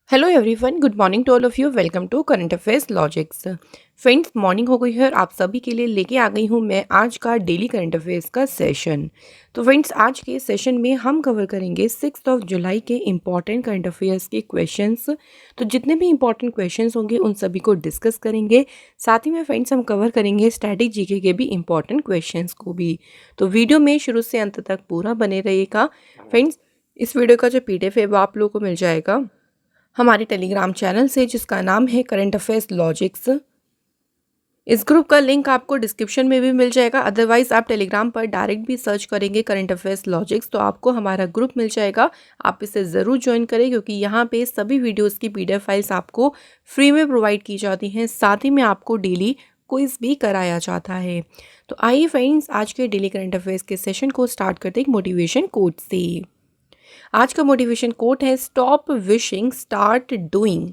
Hello everyone, good morning to all of you. Welcome to current affairs logics. Friends, morning हो गई है और आप सभी के लिए लेके आ गई हूँ मैं आज का डेली करंट अफेयर्स का सेशन। तो फ्रेंड्स, आज के सेशन में हम कवर करेंगे 6 जुलाई के इम्पॉर्टेंट करंट अफेयर्स के क्वेश्चंस। तो जितने भी इम्पॉर्टेंट क्वेश्चंस होंगे उन सभी को डिस्कस करेंगे। साथ ही में फ्रेंड्स हम कवर करेंगे स्टैटिक जीके के भी इम्पॉर्टेंट क्वेश्चंस को भी। तो वीडियो में शुरू से अंत तक पूरा बने रहिएगा। फ्रेंड्स, इस वीडियो का जो पीडीएफ है वो आप लोगों को मिल जाएगा हमारे टेलीग्राम चैनल से, जिसका नाम है करंट अफेयर्स लॉजिक्स। इस ग्रुप का लिंक आपको डिस्क्रिप्शन में भी मिल जाएगा। अदरवाइज आप टेलीग्राम पर डायरेक्ट भी सर्च करेंगे करंट अफेयर्स लॉजिक्स तो आपको हमारा ग्रुप मिल जाएगा। आप इसे ज़रूर ज्वाइन करें क्योंकि यहाँ पे सभी वीडियोस की पीडीएफ फाइल्स आपको फ्री में प्रोवाइड की जाती हैं। साथ ही में आपको डेली क्विज भी कराया जाता है। तो आइए फ्रेंड्स, आज के डेली करंट अफेयर्स के सेशन को स्टार्ट करते एक मोटिवेशन कोट से। आज का मोटिवेशन कोट है, स्टॉप विशिंग स्टार्ट डूइंग।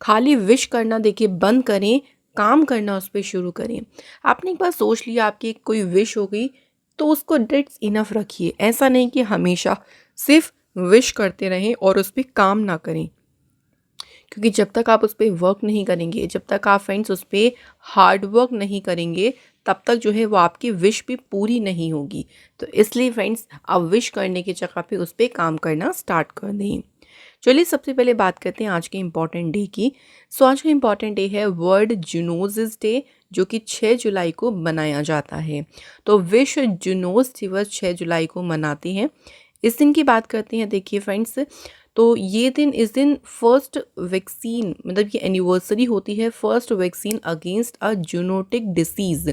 खाली विश करना देखिए बंद करें, काम करना उस पर शुरू करें। आपने एक बार सोच लिया आपकी कोई विश हो गई तो उसको डेट्स इनफ रखिए। ऐसा नहीं कि हमेशा सिर्फ विश करते रहें और उस पर काम ना करें, क्योंकि जब तक आप उस पर वर्क नहीं करेंगे, जब तक आप फ्रेंड्स उस पर हार्ड वर्क नहीं करेंगे, तब तक जो है वो आपकी विश भी पूरी नहीं होगी। तो इसलिए फ्रेंड्स, आप विश करने की जगह पे उस पर काम करना स्टार्ट कर दें। चलिए सबसे पहले बात करते हैं आज के इम्पॉर्टेंट डे की। आज का इम्पॉर्टेंट डे है वर्ल्ड जूनोसिस डे, जो कि 6 जुलाई को मनाया जाता है। तो विश्व जूनोस दिवस 6 जुलाई को मनाते हैं। इस दिन की बात करते हैं, देखिए फ्रेंड्स, तो ये दिन, इस दिन फर्स्ट वैक्सीन, मतलब ये एनिवर्सरी होती है first vaccine against a zoonotic disease.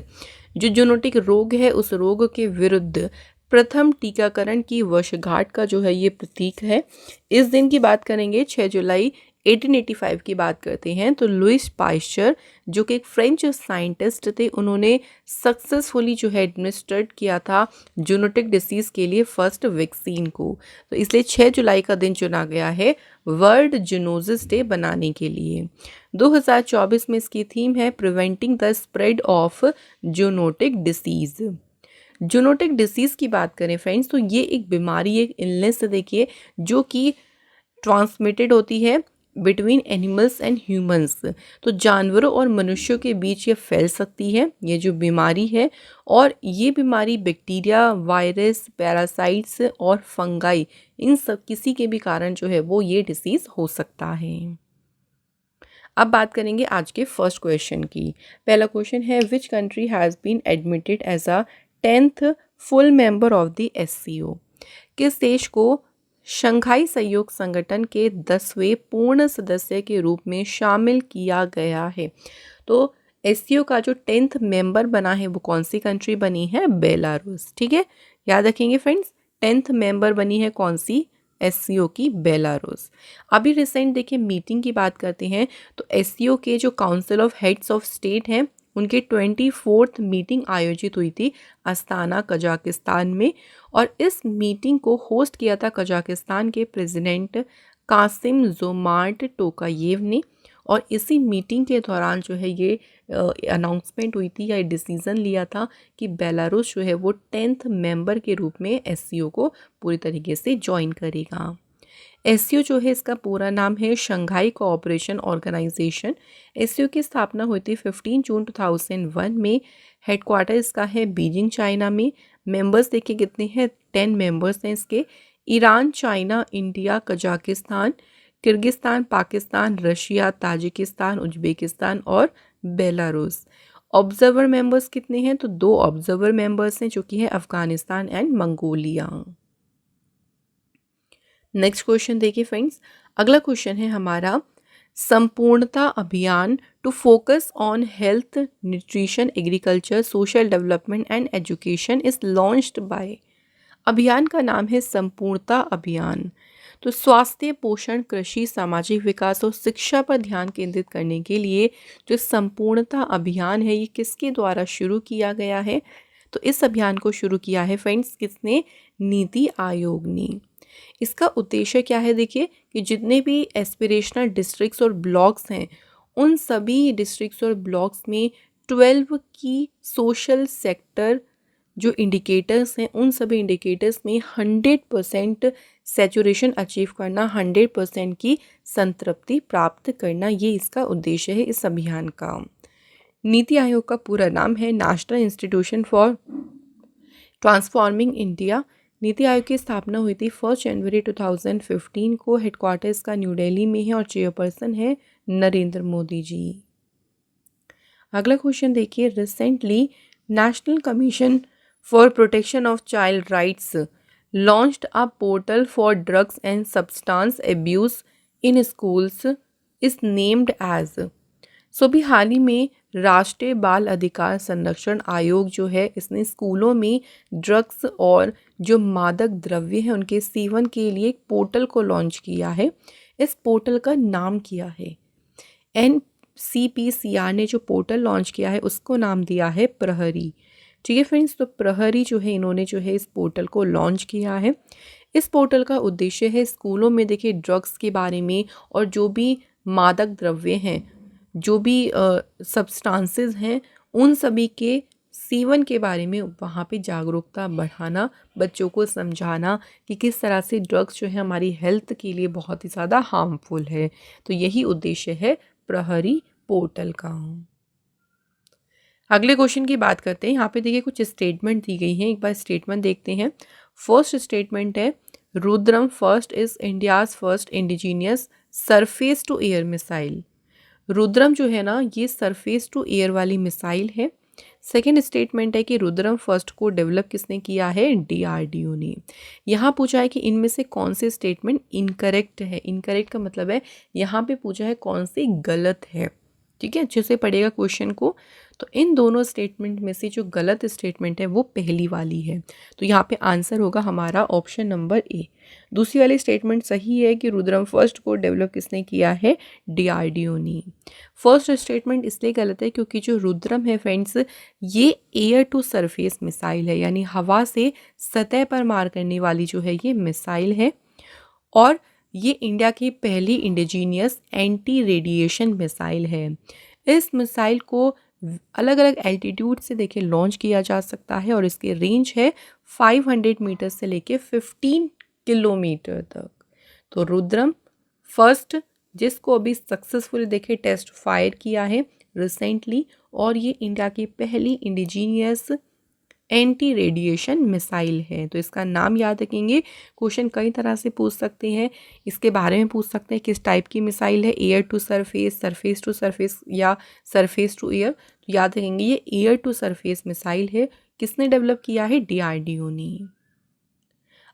जो जूनोटिक रोग है उस रोग के विरुद्ध प्रथम टीकाकरण की वर्षगांठ का जो है ये प्रतीक है। इस दिन की बात करेंगे 6 जुलाई 1885 की बात करते हैं तो लुइस पास्चर, जो कि एक फ्रेंच साइंटिस्ट थे, उन्होंने सक्सेसफुली जो है एडमिनिस्ट्रेट किया था जूनोटिक डिसीज़ के लिए फर्स्ट वैक्सीन को। तो इसलिए 6 जुलाई का दिन चुना गया है वर्ल्ड जूनोसिस डे बनाने के लिए। 2024 में इसकी थीम है preventing the spread of zoonotic disease. Zoonotic disease की बात करें फ्रेंड्स, तो ये एक बीमारी, एक इलनेस है देखिए, जो कि ट्रांसमिटेड होती है बिटवीन एनिमल्स एंड ह्यूमंस। तो जानवरों और मनुष्यों के बीच ये फैल सकती है, ये जो बीमारी है। और ये बीमारी बैक्टीरिया, वायरस, पैरासाइट्स और फंगाई, इन सब किसी के भी कारण जो है वो ये डिसीज़ हो सकता है। अब बात करेंगे आज के फर्स्ट क्वेश्चन की। पहला क्वेश्चन है, which country has been admitted as a 10th full member of the SCO. किस देश को शंघाई सहयोग संगठन के 10वें पूर्ण सदस्य के रूप में शामिल किया गया है। तो एससीओ का जो 10th मेंबर बना है वो कौन सी कंट्री बनी है? बेलारूस। ठीक है, याद रखेंगे फ्रेंड्स, 10th मेंबर बनी है कौन सी? एससीओ की, बेलारूस। अभी रिसेंट देखिए मीटिंग की बात करते हैं तो एससीओ के जो council of heads of state हैं उनकी 24th मीटिंग आयोजित हुई थी अस्ताना, कजाकिस्तान में। और इस मीटिंग को होस्ट किया था कजाकिस्तान के प्रेसिडेंट कासिम जोमार्ट टोकायेव ने। और इसी मीटिंग के दौरान जो है ये अनाउंसमेंट हुई थी या डिसीज़न लिया था कि बेलारूस जो है वो 10th मेंबर के रूप में एससीओ को पूरी तरीके से ज्वाइन करेगा। एससीओ जो है इसका पूरा नाम है शंघाई कोऑपरेशन ऑर्गेनाइजेशन। एससीओ की स्थापना हुई थी 15 जून 2001 में। हेडक्वार्टर इसका है बीजिंग, चाइना में। मेंबर्स देखिए कितने हैं, 10 मेंबर्स हैं इसके। Iran, China, India, Kazakhstan, Kyrgyzstan, Pakistan, Russia, Tajikistan, Uzbekistan और बेलारूस। ऑब्जर्वर मेंबर्स कितने हैं? तो 2 ऑब्जर्वर मेंबर्स हैं, जो कि है Afghanistan and Mongolia. Next question देखिए फ्रेंड्स, अगला क्वेश्चन है हमारा, Sampoornata Abhiyan to focus on health, nutrition, agriculture, social development and education is launched by. अभियान का नाम है संपूर्णता अभियान। तो स्वास्थ्य, पोषण, कृषि, सामाजिक विकास और शिक्षा पर ध्यान केंद्रित करने के लिए जो संपूर्णता अभियान है ये किसके द्वारा शुरू किया गया है? तो इस अभियान को शुरू किया है फ्रेंड्स किसने? नीति आयोग ने। इसका उद्देश्य क्या है? देखिए कि जितने भी एस्पिरेशनल डिस्ट्रिक्ट्स और ब्लॉक्स हैं उन सभी डिस्ट्रिक्ट्स और ब्लॉक्स में 12 की सोशल सेक्टर जो इंडिकेटर्स हैं उन सभी इंडिकेटर्स में 100% सैचुरेशन अचीव करना, 100% की संतृप्ति प्राप्त करना, ये इसका उद्देश्य है इस अभियान का। नीति आयोग का पूरा नाम है national institution for transforming India. NITI Aayog की स्थापना हुई थी 1 जनवरी 2015 को। हेडक्वार्टर्स का न्यू दिल्ली में है और चेयरपर्सन है नरेंद्र मोदी जी। अगला क्वेश्चन देखिए, recently national commission for protection of child rights launched a portal for drugs and substance abuse in schools is named as. So भी हाल ही में राष्ट्रीय बाल अधिकार संरक्षण आयोग जो है, इसने स्कूलों में ड्रग्स और जो मादक द्रव्य हैं उनके सेवन के लिए एक पोर्टल को लॉन्च किया है। इस पोर्टल का नाम किया है, NCPCR ने जो पोर्टल लॉन्च किया है उसको नाम दिया है प्रहरी। ठीक है फ्रेंड्स, तो प्रहरी जो है इन्होंने जो है इस पोर्टल को लॉन्च किया है। इस पोर्टल का उद्देश्य है स्कूलों में देखिए ड्रग्स के बारे में और जो भी मादक द्रव्य हैं, जो भी सब्सटेंसेस हैं, उन सभी के सेवन के बारे में वहाँ पे जागरूकता बढ़ाना, बच्चों को समझाना कि किस तरह से ड्रग्स जो है हमारी हेल्थ के लिए बहुत ही ज़्यादा हार्मफुल है। तो यही उद्देश्य है प्रहरी पोर्टल का। अगले क्वेश्चन की बात करते हैं। यहाँ पे देखिए कुछ स्टेटमेंट दी गई हैं, एक बार स्टेटमेंट देखते हैं। फर्स्ट स्टेटमेंट है, Rudram first is India's first indigenous surface to air missile. Rudram जो है ना, ये सरफेस टू एयर वाली मिसाइल है। सेकेंड स्टेटमेंट है कि रुद्रम फर्स्ट को डेवलप किसने किया है, DRDO ने। यहाँ पूछा है कि इनमें से कौन से स्टेटमेंट इनकरेक्ट है। इनकरेक्ट का मतलब है यहाँ पे पूछा है कौन से गलत है। ठीक है, अच्छे से पढ़िएगा क्वेश्चन को। तो इन दोनों स्टेटमेंट में से जो गलत स्टेटमेंट है वो पहली वाली है, तो यहाँ पे आंसर होगा हमारा ऑप्शन नंबर ए। दूसरी वाली स्टेटमेंट सही है कि रुद्रम फर्स्ट को डेवलप किसने किया है, DRDO ने। फर्स्ट स्टेटमेंट इसलिए गलत है क्योंकि जो रुद्रम है फ्रेंड्स, ये एयर टू सरफेस मिसाइल है, यानी हवा से सतह पर मार करने वाली जो है ये मिसाइल है। और ये इंडिया की पहली इंडिजीनियस एंटी रेडिएशन मिसाइल है। इस मिसाइल को अलग अलग एल्टीट्यूड से देखिए लॉन्च किया जा सकता है और इसकी रेंज है 500 मीटर से लेके 15 किलोमीटर तक। तो रुद्रम फर्स्ट, जिसको अभी सक्सेसफुल देखिए टेस्ट फायर किया है रिसेंटली, और ये इंडिया की पहली इंडिजीनियस एंटी रेडिएशन मिसाइल है। तो इसका नाम याद रखेंगे। क्वेश्चन कई तरह से पूछ सकते हैं, इसके बारे में पूछ सकते हैं किस टाइप की मिसाइल है, air to surface, surface to surface या सरफेस टू एयर। तो याद रखेंगे ये एयर टू सरफेस मिसाइल है। किसने डेवलप किया है, DRDO ने।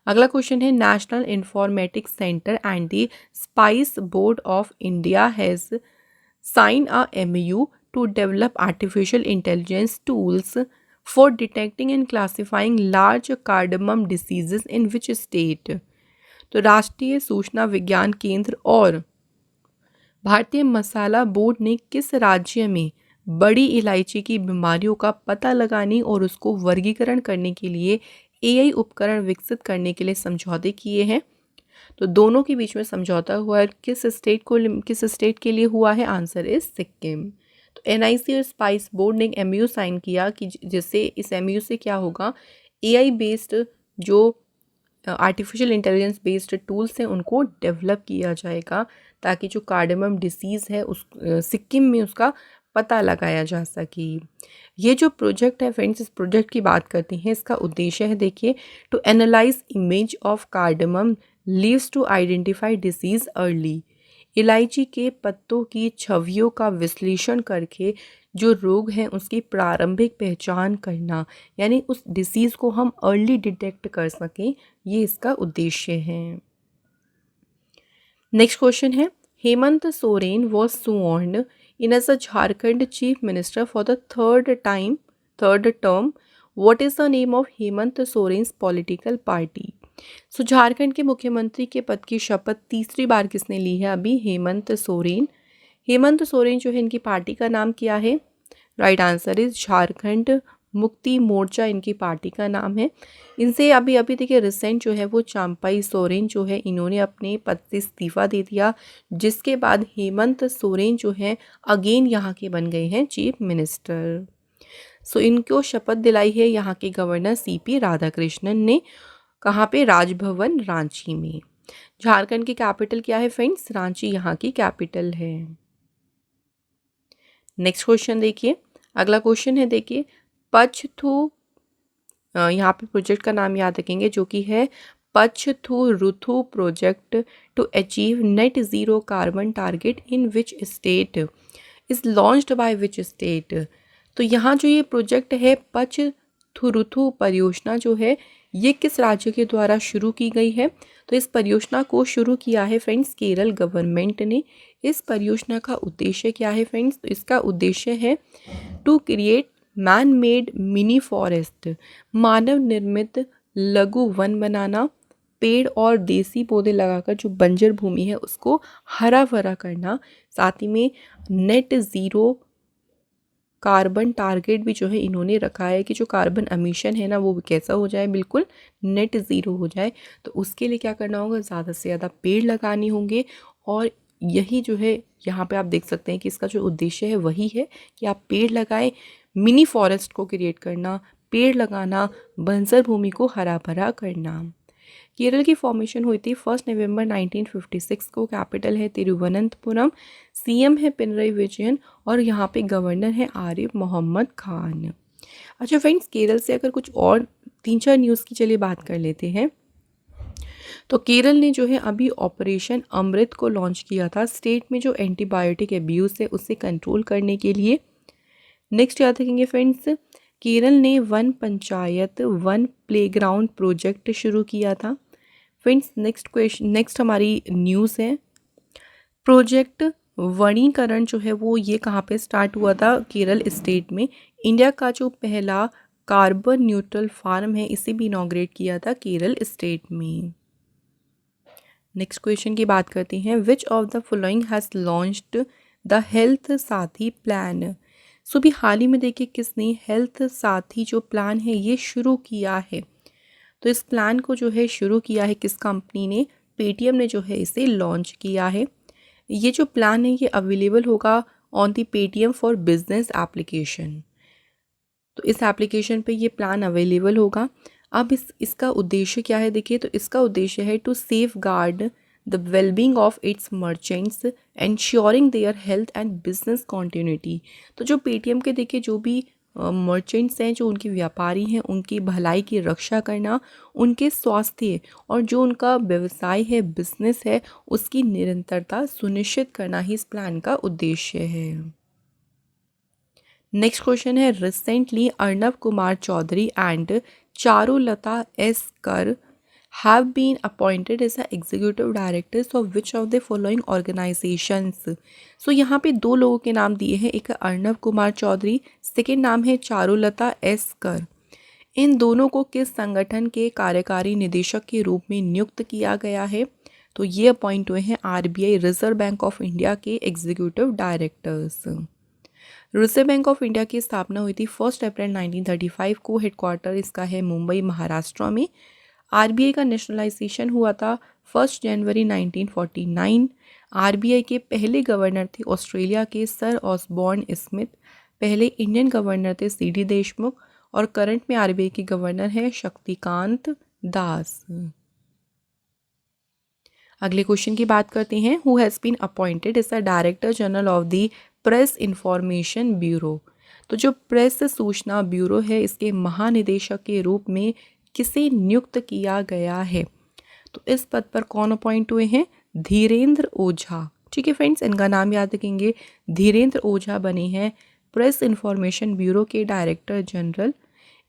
अगला क्वेश्चन है, national informatics centre and the spice board of India has sign a MOU to develop artificial intelligence tools for detecting and classifying large cardamom diseases in which state। तो राष्ट्रीय सूचना विज्ञान केंद्र और भारतीय मसाला बोर्ड ने किस राज्य में बड़ी इलायची की बीमारियों का पता लगाने और उसको वर्गीकरण करने के लिए AI उपकरण विकसित करने के लिए समझौते किए हैं। तो दोनों के बीच में समझौता हुआ है, किस स्टेट के लिए हुआ है, आंसर इज सिक्किम। तो NIC और स्पाइस बोर्ड ने एक MOU साइन किया कि जिससे इस MOU से क्या होगा, AI बेस्ड जो आर्टिफिशियल इंटेलिजेंस बेस्ड टूल्स हैं उनको डेवलप किया जाएगा ताकि जो कार्डेमम डिसीज़ है उस सिक्किम में उसका पता लगाया जा सके। ये जो प्रोजेक्ट है फ्रेंड्स, इस प्रोजेक्ट की बात करते हैं, इसका उद्देश्य है देखिए, to analyse image of cardamom leaves to identify disease early. इलायची के पत्तों की छवियों का विश्लेषण करके जो रोग हैं उसकी प्रारंभिक पहचान करना, यानी उस डिसीज़ को हम अर्ली डिटेक्ट कर सकें, ये इसका उद्देश्य है। नेक्स्ट क्वेश्चन है, Hemant Soren was sworn in as a Jharkhand chief minister for the third term. What is the name of Hemant Soren's political party. So Jharkhand के मुख्यमंत्री के पद की शपथ तीसरी बार किसने ली है अभी, हेमंत सोरेन। हेमंत सोरेन जो है इनकी पार्टी का नाम क्या है, right answer is Jharkhand Mukti Morcha इनकी पार्टी का नाम है। इनसे अभी देखिए रिसेंट जो है वो चांपाई सोरेन जो है इन्होंने अपने पद से इस्तीफा दे दिया, जिसके बाद हेमंत सोरेन जो है अगेन यहाँ के बन गए हैं चीफ मिनिस्टर। सो इनको शपथ दिलाई है यहाँ के गवर्नर CP राधाकृष्णन ने। कहाँ पे, राजभवन रांची में। झारखंड की कैपिटल क्या है फ्रेंड्स? रांची यहाँ की कैपिटल है। नेक्स्ट क्वेश्चन देखिए, अगला क्वेश्चन है देखिए, पचथू, यहाँ पे प्रोजेक्ट का नाम याद रखेंगे जो कि है Pachathuruthu project to achieve net zero carbon target in which state is launched by which state. तो यहाँ जो ये प्रोजेक्ट है पचथुरुथु परियोजना जो है ये किस राज्य के द्वारा शुरू की गई है? तो इस परियोजना को शुरू किया है फ्रेंड्स केरल गवर्नमेंट ने। इस परियोजना का उद्देश्य क्या है फ्रेंड्स? तो इसका उद्देश्य है to create man made mini forest, मानव निर्मित लघु वन बनाना, पेड़ और देसी पौधे लगाकर जो बंजर भूमि है उसको हरा भरा करना, साथ ही में नेट ज़ीरो कार्बन टारगेट भी जो है इन्होंने रखा है कि जो कार्बन एमिशन है ना वो कैसा हो जाए, बिल्कुल नेट ज़ीरो हो जाए। तो उसके लिए क्या करना होगा? ज़्यादा से ज़्यादा पेड़ लगाने होंगे। और यही जो है यहाँ पे आप देख सकते हैं कि इसका जो उद्देश्य है वही है कि आप पेड़ लगाएं, मिनी फॉरेस्ट को क्रिएट करना, पेड़ लगाना, बंजर भूमि को हरा भरा करना। केरल की फॉर्मेशन हुई थी 1 नवंबर 1956 को। कैपिटल है तिरुवनंतपुरम, सीएम है पिनरई विजयन और यहाँ पे गवर्नर है आरिफ मोहम्मद खान। अच्छा फ्रेंड्स, केरल से अगर कुछ और 3-4 न्यूज़ की चलिए बात कर लेते हैं। तो केरल ने जो है अभी ऑपरेशन अमृत को लॉन्च किया था स्टेट में जो एंटीबायोटिक एब्यूज़ है उसे कंट्रोल करने के लिए। नेक्स्ट याद रखेंगे फ्रेंड्स, केरल ने one panchayat one playground project शुरू किया था। फ्रेंड्स नेक्स्ट हमारी न्यूज़ है, प्रोजेक्ट वनीकरण जो है वो ये कहाँ पे स्टार्ट हुआ था? केरल स्टेट में। इंडिया का जो पहला कार्बन न्यूट्रल फार्म है इसे भी इनॉग्रेट किया था केरल स्टेट में। नेक्स्ट क्वेश्चन की बात करते हैं, which of the following has launched the health साथी प्लान। सो भी हाल ही में देखिए किसने हेल्थ साथी जो प्लान है ये शुरू किया है। तो इस प्लान को जो है शुरू किया है किस कंपनी ने? पेटीएम ने जो है इसे लॉन्च किया है। ये जो प्लान है ये अवेलेबल होगा on the Paytm for business application. तो इस एप्लीकेशन पे ये प्लान अवेलेबल होगा। अब इसका उद्देश्य क्या है देखिए, तो इसका उद्देश्य है to safeguard the wellbeing of its merchants ensuring their health and business continuity. तो जो पेटीएम के देखिए जो भी मर्चेंट्स हैं, जो उनके व्यापारी हैं, उनकी भलाई की रक्षा करना, उनके स्वास्थ्य और जो उनका व्यवसाय है, बिजनेस है, उसकी निरंतरता सुनिश्चित करना ही इस प्लान का उद्देश्य है। नेक्स्ट क्वेश्चन है, recently Arnab Kumar Chaudhary and Charulata S Kar have been appointed as the executive directors of which of the following organizations। सो यहाँ पे दो लोगों के नाम दिए हैं, एक अर्नब कुमार चौधरी, सेकेंड नाम है चारुलता एस कर। इन दोनों को किस संगठन के कार्यकारी निदेशक के रूप में नियुक्त किया गया है? तो ये अपॉइंट हुए हैं RBI reserve bank of India के executive directors. Reserve bank of India की स्थापना हुई थी 1 अप्रैल 1935 को। हेडक्वार्टर इसका है मुंबई महाराष्ट्र में। आरबीआई का नेशनलाइजेशन हुआ था 1 जनवरी 1949। आरबीआई के पहले गवर्नर थे ऑस्ट्रेलिया के सर ऑसबॉर्न स्मिथ। पहले इंडियन गवर्नर थे सीडी देशमुख और करंट में आरबीआई के गवर्नर हैं शक्तिकांत दास। अगले क्वेश्चन की बात करते हैं, who has been appointed as the director general of the press information bureau. तो जो प्रेस सूचना ब्यूरो है इसके महानिदेशक के रूप में किसे नियुक्त किया गया है? तो इस पद पर कौन अपॉइंट हुए हैं? धीरेन्द्र ओझा। ठीक है फ्रेंड्स, इनका नाम याद रखेंगे। धीरेन्द्र ओझा बने हैं प्रेस इंफॉर्मेशन ब्यूरो के डायरेक्टर जनरल।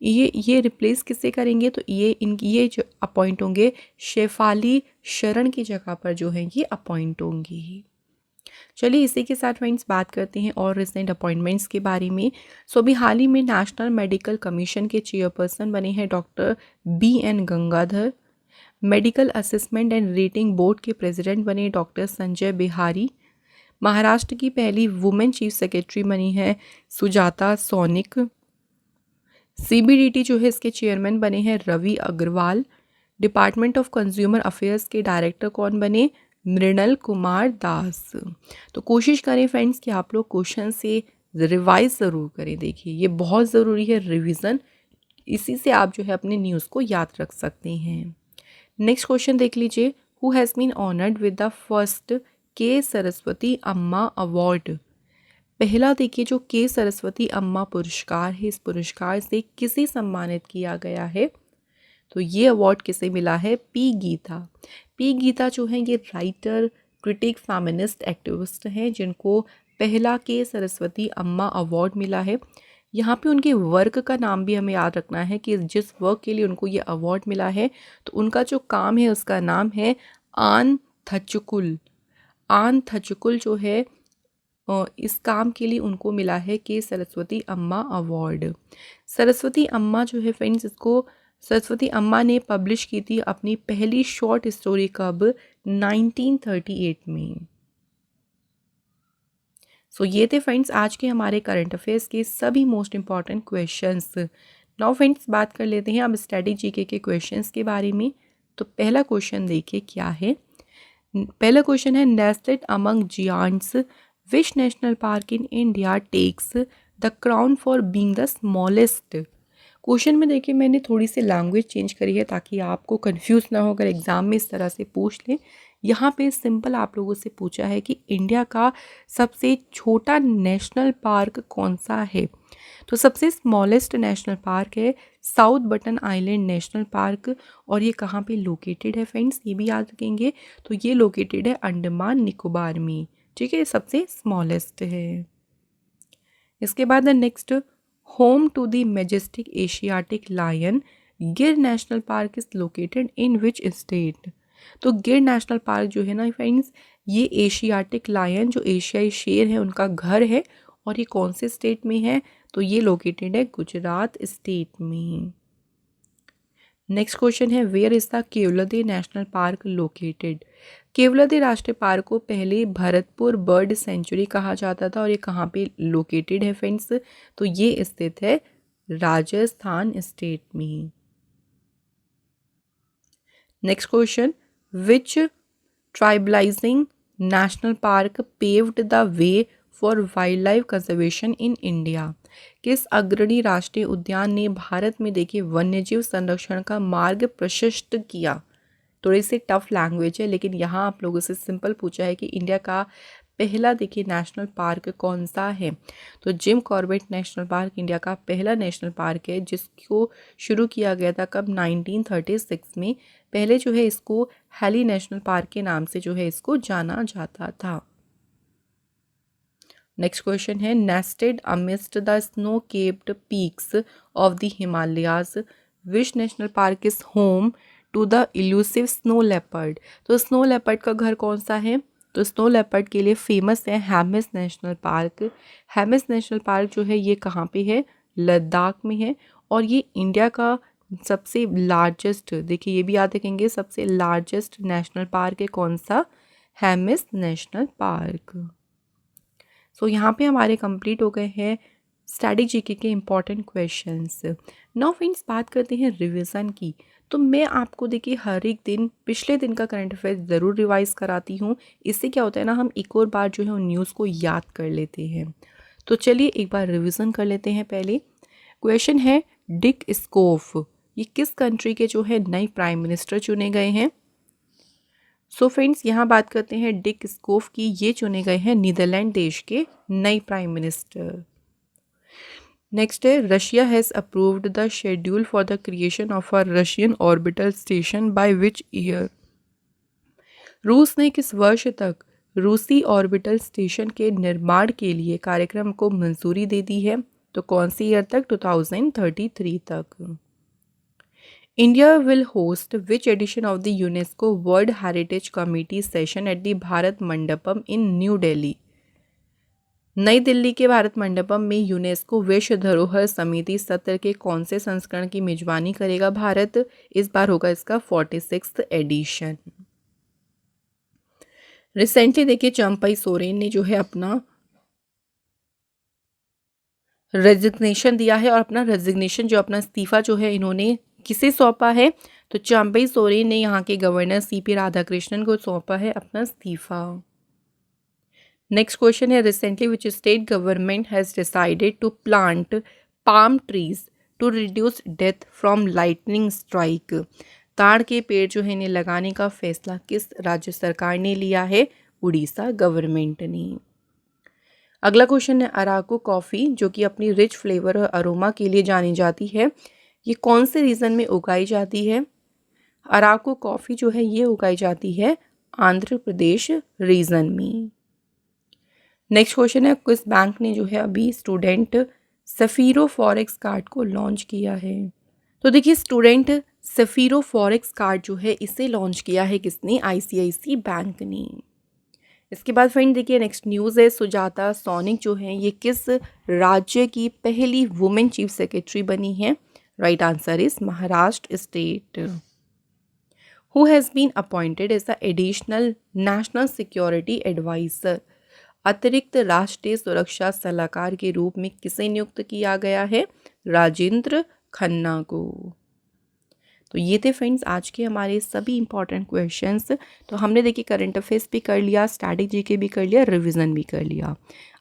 ये रिप्लेस किससे करेंगे? तो ये जो अपॉइंट होंगे शेफाली शरण की जगह पर जो है ये अपॉइंट होंगी। चलिए इसी के साथ फ्रेंड्स बात करते हैं और रिसेंट अपॉइंटमेंट्स के बारे में। सो अभी हाल ही में नेशनल मेडिकल कमीशन के चेयरपर्सन बने हैं doctor BN Gangadhar. Medical assessment and rating board के प्रेसिडेंट बने डॉक्टर संजय बिहारी। महाराष्ट्र की पहली वुमेन चीफ सेक्रेटरी बनी है सुजाता सोनिक। CBDT जो है इसके चेयरमैन बने हैं Ravi Agarwal. Department of consumer affairs के डायरेक्टर कौन बने? मृणल कुमार दास। तो कोशिश करें फ्रेंड्स कि आप लोग क्वेश्चन से रिवाइज ज़रूर करें। देखिए ये बहुत ज़रूरी है रिवीजन, इसी से आप जो है अपने न्यूज़ को याद रख सकते हैं। नेक्स्ट क्वेश्चन देख लीजिए, who has been honoured with the first K Saraswathi अम्मा अवार्ड। पहला देखिए जो के सरस्वती अम्मा पुरस्कार है, इस पुरस्कार से किसे सम्मानित किया गया है? तो ये अवार्ड किसे मिला है? पी गीता। पी गीता जो है ये राइटर, क्रिटिक, फेमिनिस्ट एक्टिविस्ट हैं जिनको पहला के सरस्वती अम्मा अवार्ड मिला है। यहाँ पे उनके वर्क का नाम भी हमें याद रखना है कि जिस वर्क के लिए उनको ये अवार्ड मिला है तो उनका जो काम है उसका नाम है आन थचकुल। आन थचकुल जो है इस काम के लिए उनको मिला है कि सरस्वती अम्मा अवार्ड। सरस्वती अम्मा जो है फ्रेंड्स, इसको सरस्वती अम्मा ने पब्लिश की थी अपनी पहली शॉर्ट स्टोरी कब? 1938 में। सो ये थे फ्रेंड्स आज के हमारे करंट अफेयर्स के सभी most important questions. Now friends बात कर लेते हैं अब स्टैटिक जीके के क्वेश्चंस के बारे में। तो पहला क्वेश्चन देखिए क्या है। पहला क्वेश्चन है nested among giants which national park in India takes the crown for being the smallest. Question में देखिए मैंने थोड़ी सी लैंग्वेज चेंज करी है ताकि आपको कंफ्यूज ना हो अगर एग्जाम में इस तरह से पूछ लें। यहाँ पे सिंपल आप लोगों से पूछा है कि इंडिया का सबसे छोटा नेशनल पार्क कौन सा है। तो सबसे स्मॉलेस्ट नेशनल पार्क है south button island national park. और ये कहाँ पे लोकेटेड है फ्रेंड्स, ये भी याद रखेंगे। तो ये लोकेटेड है अंडमान निकोबार में, ठीक है, सबसे स्मॉलेस्ट है। इसके बाद next, home to the majestic Asiatic lion, Gir national park is located in which state. तो गिर नेशनल पार्क जो है ना फ्रेंड्स, ये एशियाटिक लायन जो एशियाई शेर है उनका घर है। और ये कौन से स्टेट में है? तो ये लोकेटेड है गुजरात स्टेट में। नेक्स्ट क्वेश्चन है where is the Keoladeo national park located. Keoladeo राष्ट्रीय पार्क को पहले भरतपुर बर्ड सेंचुरी कहा जाता था और ये कहाँ पे लोकेटेड है फ्रेंड्स? तो ये स्थित है राजस्थान स्टेट में। Next question, which trailblazing national park paved the way for wildlife conservation in India. किस अग्रणी राष्ट्रीय उद्यान ने भारत में देखिए वन्यजीव संरक्षण का मार्ग प्रशस्त किया। थोड़ी सी टफ लैंग्वेज है लेकिन यहाँ आप लोगों से सिंपल पूछा है कि इंडिया का पहला देखिए नेशनल पार्क कौन सा है। तो Jim Corbett national park India का पहला नेशनल पार्क है जिसको शुरू किया गया था कब? 1936 में। पहले जो है इसको हैली नेशनल पार्क के नाम से जो है इसको जाना जाता था। नेक्स्ट क्वेश्चन है nested amidst the snow capped peaks of the Himalayas which national park is home to the elusive snow leopard. तो स्नो लेपर्ड का घर कौन सा है? तो स्नो लेपर्ड के लिए फेमस है Hemis national park. Hemis national park जो है ये कहाँ पे है? लद्दाख में है। और ये इंडिया का सबसे लार्जेस्ट, देखिए ये भी याद रखेंगे, सबसे लार्जेस्ट नेशनल पार्क है कौन सा? Hemis national park. सो यहाँ पे हमारे कंप्लीट हो गए हैं स्टैटिक जीके के इम्पॉर्टेंट क्वेश्चंस। नाउ फ्रेंड्स बात करते हैं रिवीजन की। तो मैं आपको देखिए हर एक दिन पिछले दिन का करंट अफेयर्स ज़रूर रिवाइज कराती हूँ। इससे क्या होता है ना, हम एक और बार जो है उन न्यूज़ को याद कर लेते हैं। तो चलिए एक बार रिवीजन कर लेते हैं। पहले क्वेश्चन है डिक स्कोफ, ये किस कंट्री के जो है नए प्राइम मिनिस्टर चुने गए हैं? सो फ्रेंड्स यहाँ बात करते हैं डिक स्कोफ की, ये चुने गए हैं नीदरलैंड देश के नए प्राइम मिनिस्टर। नेक्स्ट है Russia has approved the schedule for the creation of a Russian orbital station by which year. रूस ने किस वर्ष तक रूसी ऑर्बिटल स्टेशन के निर्माण के लिए कार्यक्रम को मंजूरी दे दी है? तो कौन सी ईयर तक? 2033 तक। India will host which edition of the UNESCO World Heritage Committee session at the Bharat Mandapam in New Delhi? नई दिल्ली के भारत मंडपम में यूनेस्को विश्व धरोहर समिति सत्र के कौन से संस्करण की मेजबानी करेगा भारत? इस बार होगा इसका 46th एडिशन। रिसेंटली देखिए चंपई सोरेन ने जो है अपना रेजिग्नेशन दिया है और अपना रेजिग्नेशन जो अपना इस्तीफा जो है इन्होंने किसे सौंपा है? तो चंपई सोरेन ने यहाँ के गवर्नर सीपी राधाकृष्णन को सौंपा है अपना इस्तीफा। नेक्स्ट क्वेश्चन है recently which state government has decided to plant palm trees to reduce death from lightning strike. ताड़ के पेड़ जो है इन्हें लगाने का फैसला किस राज्य सरकार ने लिया है? उड़ीसा गवर्नमेंट ने। अगला क्वेश्चन है अराकू कॉफ़ी जो कि अपनी रिच फ्लेवर और अरोमा के लिए जानी जाती है, ये कौन से रीजन में उगाई जाती है? अराकू कॉफ़ी जो है ये उगाई जाती है आंध्र प्रदेश रीजन में। नेक्स्ट क्वेश्चन है किस बैंक ने जो है अभी स्टूडेंट सफ़ीरो फॉरेक्स कार्ड को लॉन्च किया है? तो देखिए स्टूडेंट सफ़ीरो फॉरेक्स कार्ड जो है इसे लॉन्च किया है किसने? आईसीआईसी बैंक ने। इसके बाद फ्रेंड देखिए नेक्स्ट न्यूज़ है सुजाता सोनिक जो है ये किस राज्य की पहली वुमेन चीफ सेक्रेटरी बनी है? Right answer is Maharashtra state. Who has been appointed as the additional national security adviser? अतिरिक्त राष्ट्रीय सुरक्षा सलाहकार के रूप में किसे नियुक्त किया गया है? राजेंद्र खन्ना को। तो ये थे फ्रेंड्स आज के हमारे सभी इंपॉर्टेंट क्वेश्चंस। तो हमने देखिए करंट अफेयर्स भी कर लिया, स्टैटिक जीके भी कर लिया, रिवीजन भी कर लिया।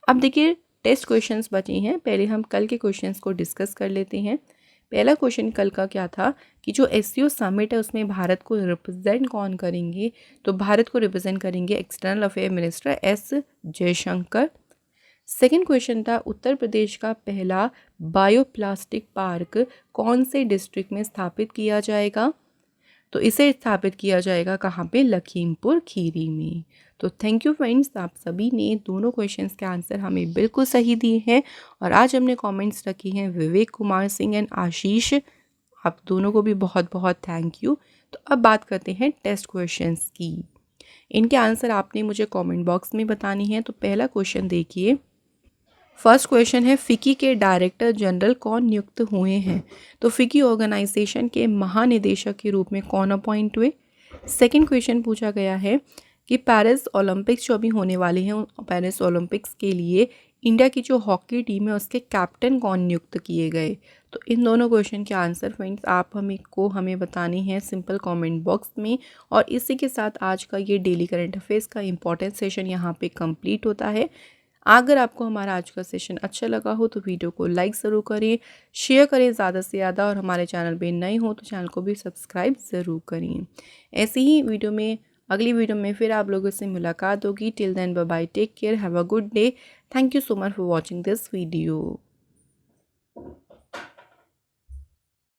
अब देखिए टेस्ट क्वेश्चंस बचे हैं, पहले हम कल के क्वेश्चंस को डिस्कस कर लेते हैं। पहला क्वेश्चन कल का क्या था कि जो एससीओ समिट है उसमें भारत को रिप्रेजेंट कौन करेंगे? तो भारत को रिप्रेजेंट करेंगे external affair minister S Jaishankar. Second question था उत्तर प्रदेश का पहला बायोप्लास्टिक पार्क कौन से डिस्ट्रिक्ट में स्थापित किया जाएगा? तो इसे स्थापित किया जाएगा कहाँ पे? लखीमपुर खीरी में। तो थैंक यू फ्रेंड्स, आप सभी ने दोनों क्वेश्चंस के आंसर हमें बिल्कुल सही दिए हैं और आज हमने कमेंट्स रखी हैं विवेक कुमार सिंह एंड आशीष, आप दोनों को भी बहुत बहुत थैंक यू। तो अब बात करते हैं टेस्ट क्वेश्चंस की। इनके आंसर आपने मुझे कमेंट बॉक्स में बतानी है। तो पहला क्वेश्चन देखिए, फर्स्ट क्वेश्चन है फिकी के डायरेक्टर जनरल कौन नियुक्त हुए हैं? तो फिकी ऑर्गेनाइजेशन के महानिदेशक के रूप में कौन अपॉइंट हुए? सेकंड क्वेश्चन पूछा गया है कि पेरिस ओलंपिक्स जो अभी होने वाले हैं, पेरिस ओलंपिक्स के लिए इंडिया की जो हॉकी टीम है उसके कैप्टन कौन नियुक्त किए गए? तो इन दोनों क्वेश्चन के आंसर फ्रेंड्स आप हमें बताने हैं सिंपल कमेंट बॉक्स में। और इसी के साथ आज का ये डेली करंट अफेयर्स का इंपॉर्टेंट सेशन यहाँ पे कंप्लीट होता है। अगर आपको हमारा आज का सेशन अच्छा लगा हो तो वीडियो को लाइक ज़रूर करें, शेयर करें ज़्यादा से ज़्यादा और हमारे चैनल पे नए हो तो चैनल को भी सब्सक्राइब ज़रूर करें। ऐसे ही अगली वीडियो में फिर आप लोगों से मुलाकात होगी। Till then bye bye, take care, have a good day. Thank you so much for watching this video.